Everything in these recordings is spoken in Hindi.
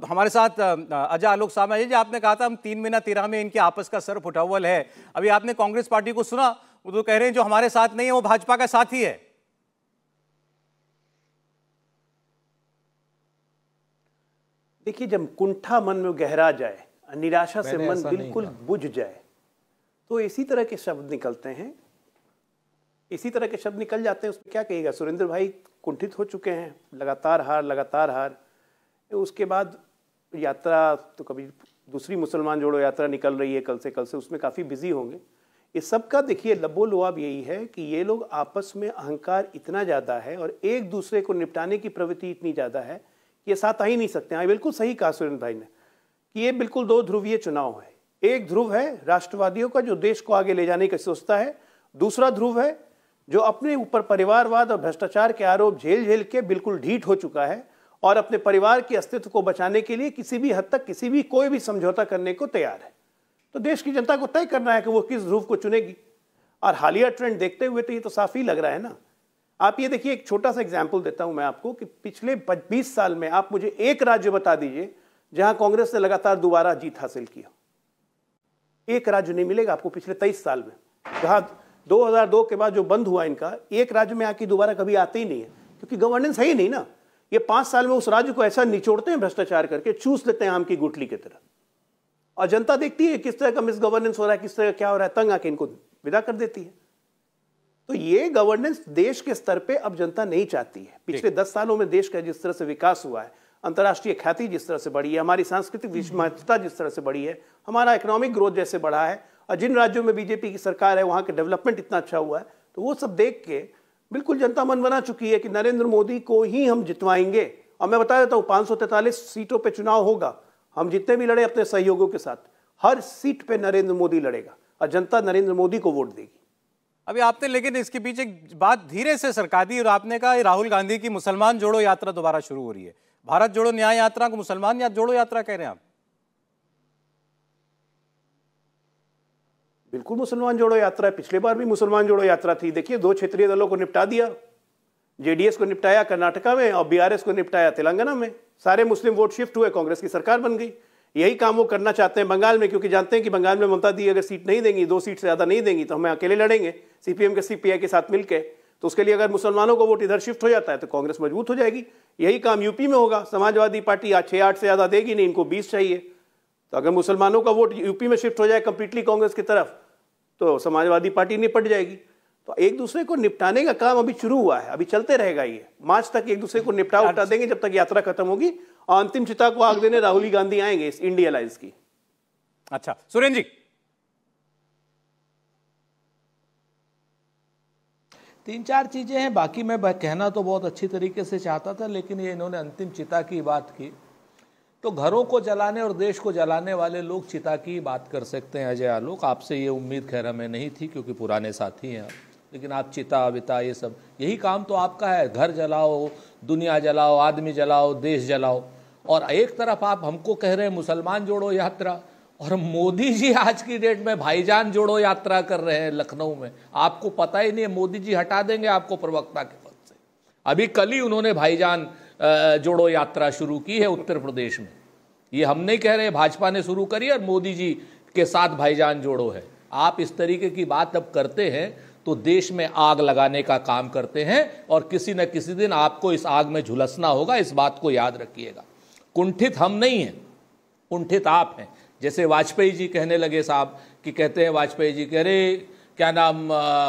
हमारे साथ अजय आलोक साहब हैं। जी, आपने कहा था हम 3 महीना 13 में इनके आपस का सर फुटावल है। अभी आपने कांग्रेस पार्टी को सुना, वो तो कह रहे हैं जो हमारे साथ नहीं है वो भाजपा का साथी है। देखिए, जब कुंठा मन में गहरा जाए, निराशा से मन बिल्कुल बुझ जाए, तो इसी तरह के शब्द निकलते हैं, इसी तरह के शब्द निकल जाते हैं। उसमें क्या कहिएगा, सुरेंद्र भाई कुंठित हो चुके हैं, लगातार हार। उसके बाद यात्रा तो कभी दूसरी मुसलमान जोड़ो यात्रा निकल रही है कल से, उसमें काफ़ी बिजी होंगे। इस सब का देखिए लबोलुआब यही है कि ये लोग आपस में अहंकार इतना ज़्यादा है और एक दूसरे को निपटाने की प्रवृत्ति इतनी ज़्यादा है कि ये साथ आ ही नहीं सकते हैं। बिल्कुल सही कहा सुरेंद्र भाई ने कि ये बिल्कुल 2 ध्रुवीय चुनाव है। एक ध्रुव है राष्ट्रवादियों का जो देश को आगे ले जाने की सोचता है, दूसरा ध्रुव है जो अपने ऊपर परिवारवाद और भ्रष्टाचार के आरोप झेल के बिल्कुल ढीठ हो चुका है और अपने परिवार के अस्तित्व को बचाने के लिए किसी भी हद तक कोई भी समझौता करने को तैयार है। तो देश की जनता को तय करना है कि वो किस ध्रुव को चुनेगी। और हालिया ट्रेंड देखते हुए तो ये तो साफ ही लग रहा है ना। आप ये देखिए, एक छोटा सा एग्जाम्पल देता हूं मैं आपको कि पिछले 20 साल में आप मुझे एक राज्य बता दीजिए जहां कांग्रेस ने लगातार दोबारा जीत हासिल किया। एक राज्य नहीं मिलेगा आपको पिछले 23 साल में, जहां 2002 के बाद जो बंद हुआ इनका, एक राज्य में आके दोबारा कभी आते ही नहीं है, क्योंकि गवर्नेंस है ही नहीं ना। ये 5 साल में उस राज्य को ऐसा निचोड़ते हैं भ्रष्टाचार करके, चूस लेते हैं आम की गुठली की तरह, और जनता देखती है किस तरह का मिस गवर्नेंस हो रहा है, किस तरह क्या हो रहा है, तंग आके इनको विदा कर देती है। तो ये गवर्नेंस देश के स्तर पे अब जनता नहीं चाहती है। पिछले 10 सालों में देश का जिस तरह से विकास हुआ है, अंतर्राष्ट्रीय ख्याति जिस तरह से बढ़ी है, हमारी सांस्कृतिक महत्वता जिस तरह से बढ़ी है, हमारा इकोनॉमिक ग्रोथ जैसे बढ़ा है, और जिन राज्यों में बीजेपी की सरकार है वहां के डेवलपमेंट इतना अच्छा हुआ है, तो वो सब देख के बिल्कुल जनता मन बना चुकी है कि नरेंद्र मोदी को ही हम जितवाएंगे। और मैं बता देता हूँ 543 सीटों पे चुनाव होगा, हम जितने भी लड़े अपने सहयोगियों के साथ, हर सीट पे नरेंद्र मोदी लड़ेगा और जनता नरेंद्र मोदी को वोट देगी। अभी आपने लेकिन इसके पीछे बात धीरे से सरका दी और आपने कहा राहुल गांधी की मुसलमान जोड़ो यात्रा दोबारा शुरू हो रही है। भारत जोड़ो न्याय यात्रा को मुसलमान या जोड़ो यात्रा कह रहे हैं आप? बिल्कुल मुसलमान जोड़ो यात्रा है। पिछले बार भी मुसलमान जोड़ो यात्रा थी। देखिए, 2 क्षेत्रीय दलों को निपटा दिया, जेडीएस को निपटाया कर्नाटका में और बीआरएस को निपटाया तेलंगाना में। सारे मुस्लिम वोट शिफ्ट हुए, कांग्रेस की सरकार बन गई। यही काम वो करना चाहते हैं बंगाल में, क्योंकि जानते हैं कि बंगाल में ममता दी अगर सीट नहीं देंगी, 2 सीट से ज्यादा नहीं देंगी, तो हमें अकेले लड़ेंगे सीपीएम के सीपीआई के साथ मिलकर। तो उसके लिए अगर मुसलमानों को वोट इधर शिफ्ट हो जाता है तो कांग्रेस मजबूत हो जाएगी। यही काम यूपी में होगा। समाजवादी पार्टी 6-8 से ज्यादा देगी नहीं, इनको 20 चाहिए। तो अगर मुसलमानों का वोट यूपी में शिफ्ट हो जाए कंप्लीटली कांग्रेस की तरफ, तो समाजवादी पार्टी निपट जाएगी। तो एक दूसरे को निपटाने का काम अभी शुरू हुआ है, अभी चलते रहेगा। ये मार्च तक एक दूसरे को निपटा देंगे जब तक यात्रा खत्म होगी, और अंतिम चिता को आग देने राहुल गांधी आएंगे इस इंडिया अलायंस की। अच्छा, सुरेंद्र जी। 3-4 चीजें हैं, बाकी मैं कहना तो बहुत अच्छी तरीके से चाहता था, लेकिन ये इन्होंने अंतिम चिता की बात की, तो घरों को जलाने और देश को जलाने वाले लोग चिता की बात कर सकते हैं। अजय आलोक, आपसे ये उम्मीद खैर हमें नहीं थी, क्योंकि पुराने साथी हैं, लेकिन आप चिता विता ये सब, यही काम तो आपका है। घर जलाओ, दुनिया जलाओ, आदमी जलाओ, देश जलाओ। और एक तरफ आप हमको कह रहे हैं मुसलमान जोड़ो यात्रा, और मोदी जी आज की डेट में भाईजान जोड़ो यात्रा कर रहे हैं लखनऊ में। आपको पता ही नहीं है, मोदी जी हटा देंगे आपको प्रवक्ता के पद से। अभी कल ही उन्होंने भाईजान जोड़ो यात्रा शुरू की है उत्तर प्रदेश में। ये हम नहीं कह रहे, भाजपा ने शुरू करी और मोदी जी के साथ भाईजान जोड़ो है। आप इस तरीके की बात अब करते हैं तो देश में आग लगाने का काम करते हैं, और किसी न किसी दिन आपको इस आग में झुलसना होगा। इस बात को याद रखिएगा। कुंठित हम नहीं हैं, कुंठित आप हैं। जैसे वाजपेयी जी कहने लगे साहब, कि कहते हैं वाजपेयी जी कह रहे क्या नाम,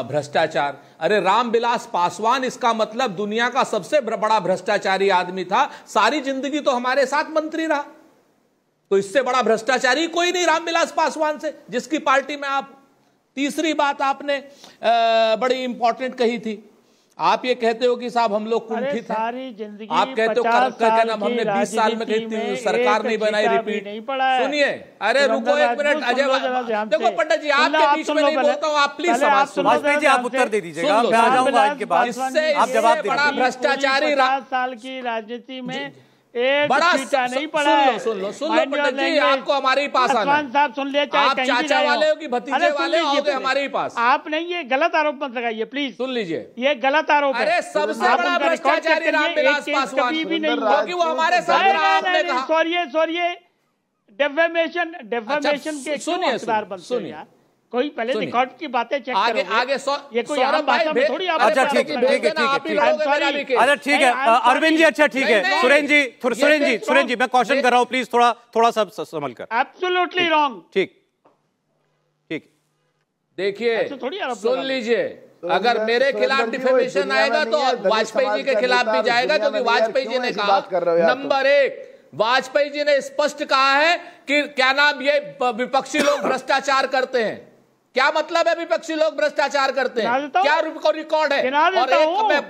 भ्रष्टाचार। अरे रामविलास पासवान इसका मतलब दुनिया का सबसे बड़ा भ्रष्टाचारी आदमी था, सारी जिंदगी तो हमारे साथ मंत्री रहा। तो इससे बड़ा भ्रष्टाचारी कोई नहीं रामविलास पासवान से, जिसकी पार्टी में आप। तीसरी बात आपने बड़ी इंपॉर्टेंट कही थी, आप ये कहते हो कि साहब हम लोग कुंठित हैं। आप कहते हो क्या नाम, हमने 20 साल में कही सरकार नहीं बनाई, रिपीट। सुनिए, अरे रुको एक मिनट अजय, देखो पंडित जी आपके बीच में नहीं बोलता हूँ, आप प्लीज समाज सुनो। आप उत्तर दे दीजिएगा, मैं आ जाऊंगा इनके बाद। इससे बड़ा भ्रष्टाचारी 50 साल की राजनीति में एक बड़ा चीटा नहीं पड़ा है। सुन लो पंडित जी, आपको हमारे ही पास आना है। साहब सुन ले, चाहे आप कहीं भी चाचा रहे हो। वाले हो कि भतीजे वाले हो, आओगे हमारे ही पास। आप नहीं, ये गलत आरोप मत लगाइए प्लीज। सुन लीजिए, ये गलत आरोप है। अरे सबसे आप बड़ा उनका रिकॉर्ड चेक भ्रष्टाचारी करिए, रामविलास एक केस पासवान, कभी भी नहीं क्योंकि वो हमारे साथ रहा, आपने कहा। सॉरी डेफेमेशन के क्यों हकदार बनते हैं यार? कोई पहले रिकॉर्ड की बातें चेक आगे करो। आगे ये कोई आम भाषा में थोड़ी आप अच्छा ठीक है अच्छा ठीक है अरविंद जी, अच्छा ठीक है सुरेंद्र जी मैं क्वेश्चन कर रहा हूँ, प्लीज थोड़ा सा संभल कर। Absolutely wrong. ठीक देखिए, सुन लीजिए, अगर मेरे खिलाफ डिफेमेशन आएगा तो वाजपेयी जी के खिलाफ भी जाएगा, क्योंकि वाजपेयी जी ने कहा, नंबर 1, वाजपेयी जी ने स्पष्ट कहा है कि क्या नाम, ये विपक्षी लोग भ्रष्टाचार करते हैं। क्या मतलब है विपक्षी लोग भ्रष्टाचार करते हैं? क्या रिकॉर्ड है?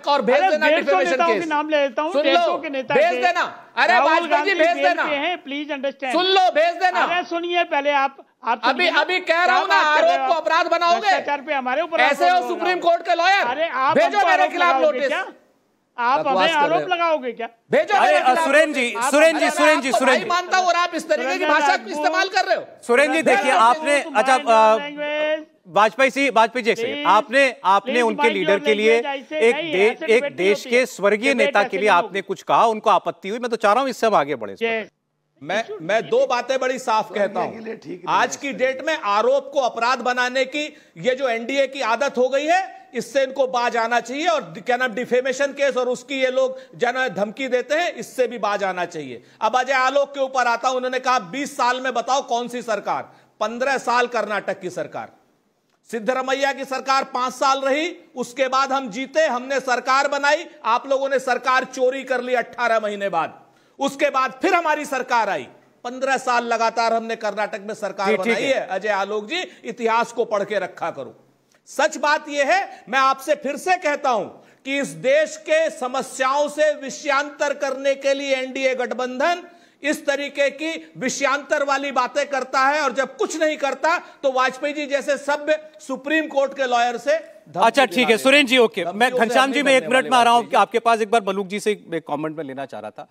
और भेज देना डिफेमेशन केस, नाम ले लेता हूं, सुन लो, भेज देना। अरे वाजपेयी जी भेज देना, प्लीज अंडरस्टैंड, सुन लो, भेज देना। अरे सुनिए पहले आप अभी कह रहा हूं ना, आरोप को अपराध बनाओगे, भ्रष्टाचार पे हमारे ऊपर ऐसे हो सुप्रीम कोर्ट के लॉयर। अरे आप भेजो मेरे खिलाफ नोटिस। आप हमें आरोप लगाओगे क्या? भेजो। सुरेंद्र जी मानता हूँ, और आप इस तरीके की भाषा इस्तेमाल कर रहे हो। सुरेंद्र जी देखिए, आपने अच्छा वाजपेयी जी से आपने उनके लीडर के लिए एक देश के स्वर्गीय नेता के लिए आपने कुछ कहा, उनको आपत्ति हुई। मैं तो चाह रहा हूं इससे हम आगे बढ़े। मैं 2 बातें बड़ी साफ कहता हूं। आज की डेट में आरोप को अपराध बनाने की ये जो एनडीए की आदत हो गई है, इससे इनको बाज आना चाहिए। और क्या नाम, डिफेमेशन केस और उसकी ये लोग जन धमकी देते हैं, इससे भी बाज आना चाहिए। अब अजय आलोक के ऊपर आता हूं। उन्होंने कहा 20 साल में बताओ कौन सी सरकार? 15 साल कर्नाटक की सरकार, सिद्धरमैया की सरकार 5 साल रही, उसके बाद हम जीते, हमने सरकार बनाई, आप लोगों ने सरकार चोरी कर ली 18 महीने बाद। उसके बाद फिर हमारी सरकार आई, 15 साल लगातार हमने कर्नाटक में सरकार बनाई है। अजय आलोक जी, इतिहास को पढ़ के रखा करो। सच बात यह है, मैं आपसे फिर से कहता हूं कि इस देश के समस्याओं से विषयांतर करने के लिए एनडीए गठबंधन इस तरीके की विषयांतर वाली बातें करता है, और जब कुछ नहीं करता तो वाजपेयी जी जैसे सभ्य सुप्रीम कोर्ट के लॉयर से। अच्छा ठीक है सुरेंद्र जी, ओके। मैं घनश्याम जी, मैं 1 मिनट में आ रहा हूं, आपके पास एक बार मलूक जी से एक कमेंट में लेना चाह रहा था।